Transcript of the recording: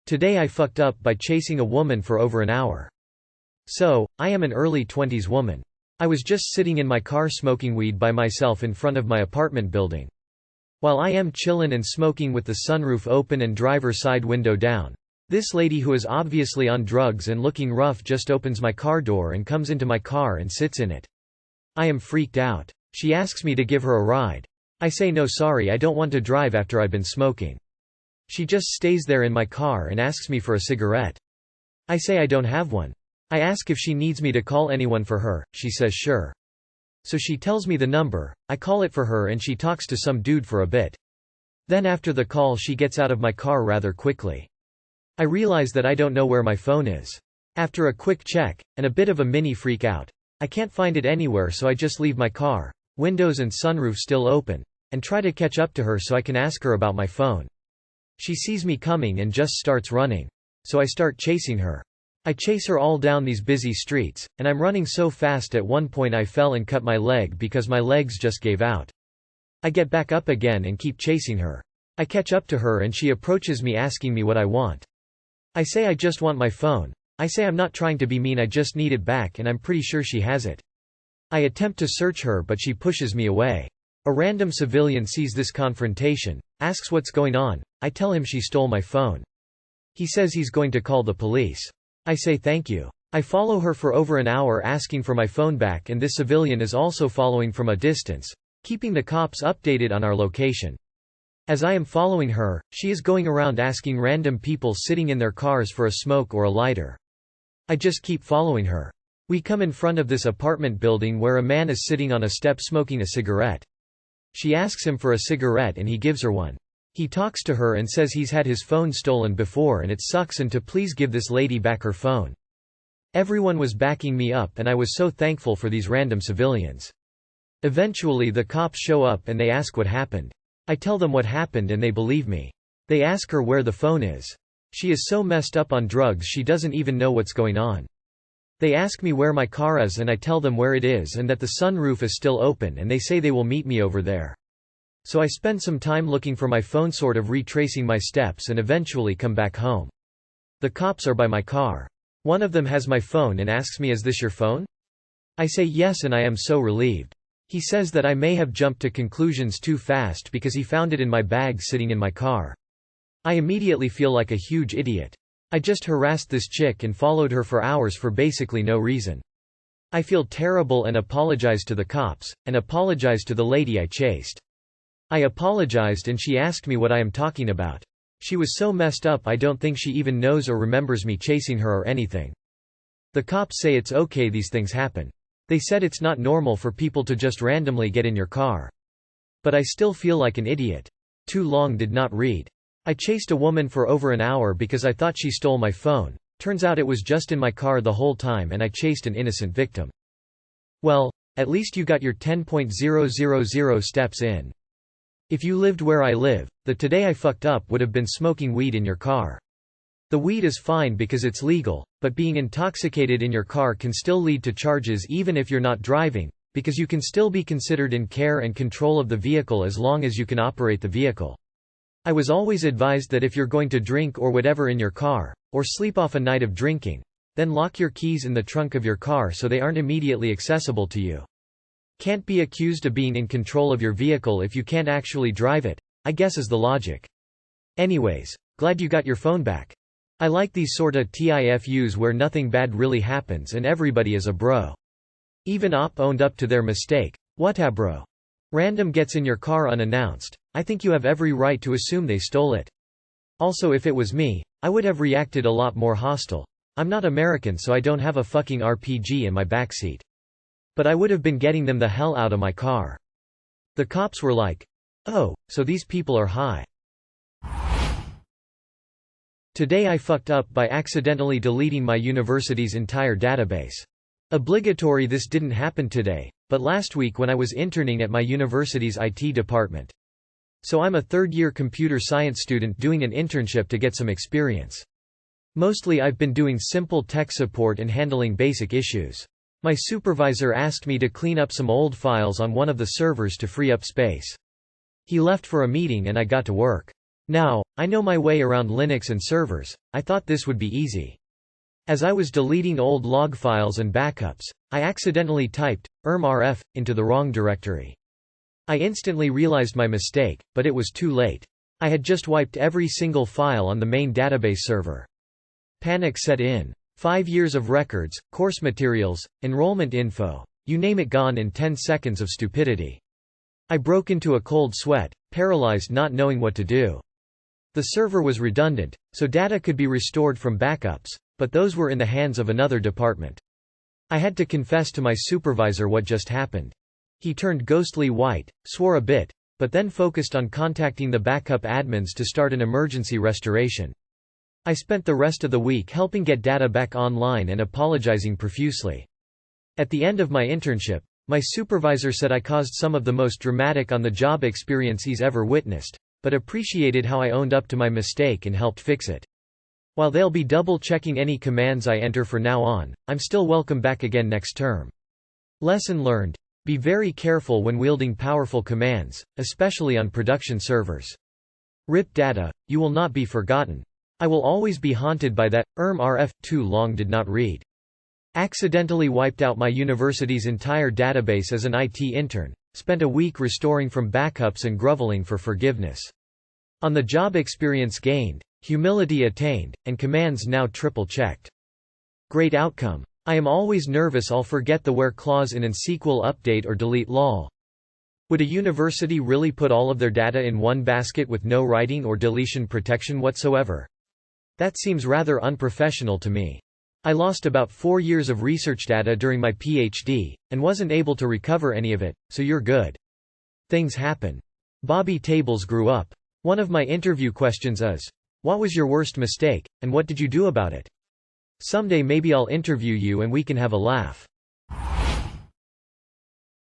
Today I fucked up by chasing a woman for over an hour. So, I am an early 20s woman. I was just sitting in my car smoking weed by myself in front of my apartment building. While I am chillin' and smoking with the sunroof open and driver's side window down, this lady who is obviously on drugs and looking rough just opens my car door and comes into my car and sits in it. I am freaked out. She asks me to give her a ride. I say no sorry, I don't want to drive after I've been smoking. She just stays there in my car and asks me for a cigarette. I say I don't have one. I ask if she needs me to call anyone for her, she says sure. So she tells me the number, I call it for her and she talks to some dude for a bit. Then after the call she gets out of my car rather quickly. I realize that I don't know where my phone is. After a quick check, and a bit of a mini freak out, I can't find it anywhere so I just leave my car, windows and sunroof still open, and try to catch up to her so I can ask her about my phone. She sees me coming and just starts running. So I start chasing her. I chase her all down these busy streets, and I'm running so fast at one point I fell and cut my leg because my legs just gave out. I get back up again and keep chasing her. I catch up to her and she approaches me asking me what I want. I say I just want my phone. I say I'm not trying to be mean, I just need it back and I'm pretty sure she has it. I attempt to search her but she pushes me away. A random civilian sees this confrontation, asks what's going on. I tell him she stole my phone. He says he's going to call the police. I say thank you. I follow her for over an hour asking for my phone back and this civilian is also following from a distance, keeping the cops updated on our location. As I am following her, she is going around asking random people sitting in their cars for a smoke or a lighter. I just keep following her. We come in front of this apartment building where a man is sitting on a step smoking a cigarette. She asks him for a cigarette and he gives her one. He talks to her and says he's had his phone stolen before and it sucks and to please give this lady back her phone. Everyone was backing me up and I was so thankful for these random civilians. Eventually the cops show up and they ask what happened. I tell them what happened and they believe me. They ask her where the phone is. She is so messed up on drugs she doesn't even know what's going on. They ask me where my car is and I tell them where it is and that the sunroof is still open and they say they will meet me over there. So I spend some time looking for my phone, sort of retracing my steps, and eventually come back home. The cops are by my car. One of them has my phone and asks me, "Is this your phone?" I say yes and I am so relieved. He says that I may have jumped to conclusions too fast because he found it in my bag sitting in my car. I immediately feel like a huge idiot. I just harassed this chick and followed her for hours for basically no reason. I feel terrible and apologize to the cops, and apologize to the lady I chased. I apologized and she asked me what I am talking about. She was so messed up I don't think she even knows or remembers me chasing her or anything. The cops say it's okay, these things happen. They said it's not normal for people to just randomly get in your car. But I still feel like an idiot. Too long did not read. I chased a woman for over an hour because I thought she stole my phone. Turns out it was just in my car the whole time and I chased an innocent victim. Well, at least you got your 10,000 steps in. If you lived where I live, the "today I fucked up" would have been smoking weed in your car. The weed is fine because it's legal, but being intoxicated in your car can still lead to charges even if you're not driving, because you can still be considered in care and control of the vehicle as long as you can operate the vehicle. I was always advised that if you're going to drink or whatever in your car, or sleep off a night of drinking, then lock your keys in the trunk of your car so they aren't immediately accessible to you. Can't be accused of being in control of your vehicle if you can't actually drive it, I guess is the logic. Anyways, glad you got your phone back. I like these sorta TIFUs where nothing bad really happens and everybody is a bro. Even Op owned up to their mistake. Whata bro? Random gets in your car unannounced. I think you have every right to assume they stole it. Also, if it was me, I would have reacted a lot more hostile. I'm not American so I don't have a fucking RPG in my backseat. But I would have been getting them the hell out of my car. The cops were like, "Oh, so these people are high." Today I fucked up by accidentally deleting my university's entire database. Obligatory, this didn't happen today, but last week when I was interning at my university's IT department. So I'm a third-year computer science student doing an internship to get some experience. Mostly I've been doing simple tech support and handling basic issues. My supervisor asked me to clean up some old files on one of the servers to free up space. He left for a meeting and I got to work. Now, I know my way around Linux and servers. I thought this would be easy. As I was deleting old log files and backups, I accidentally typed ermrf into the wrong directory. I instantly realized my mistake, but it was too late. I had just wiped every single file on the main database server. Panic set in. 5 years of records, course materials, enrollment info, you name it, gone in 10 seconds of stupidity. I broke into a cold sweat, paralyzed, not knowing what to do. The server was redundant, so data could be restored from backups, but those were in the hands of another department. I had to confess to my supervisor what just happened. He turned ghostly white, swore a bit, but then focused on contacting the backup admins to start an emergency restoration. I spent the rest of the week helping get data back online and apologizing profusely. At the end of my internship, my supervisor said I caused some of the most dramatic on-the-job experience he's ever witnessed, but appreciated how I owned up to my mistake and helped fix it. While they'll be double-checking any commands I enter from now on, I'm still welcome back again next term. Lesson learned: be very careful when wielding powerful commands, especially on production servers. RIP data, you will not be forgotten. I will always be haunted by that. ermrf too long did not read. Accidentally wiped out my university's entire database as an IT intern, spent a week restoring from backups and groveling for forgiveness. On the job experience gained, humility attained, and commands now triple-checked. Great outcome. I am always nervous I'll forget the where clause in an SQL update or delete lol. Would a university really put all of their data in one basket with no writing or deletion protection whatsoever? That seems rather unprofessional to me. I lost about 4 years of research data during my PhD, and wasn't able to recover any of it, so you're good. Things happen. Bobby Tables grew up. One of my interview questions is, what was your worst mistake, and what did you do about it? Someday maybe I'll interview you and we can have a laugh.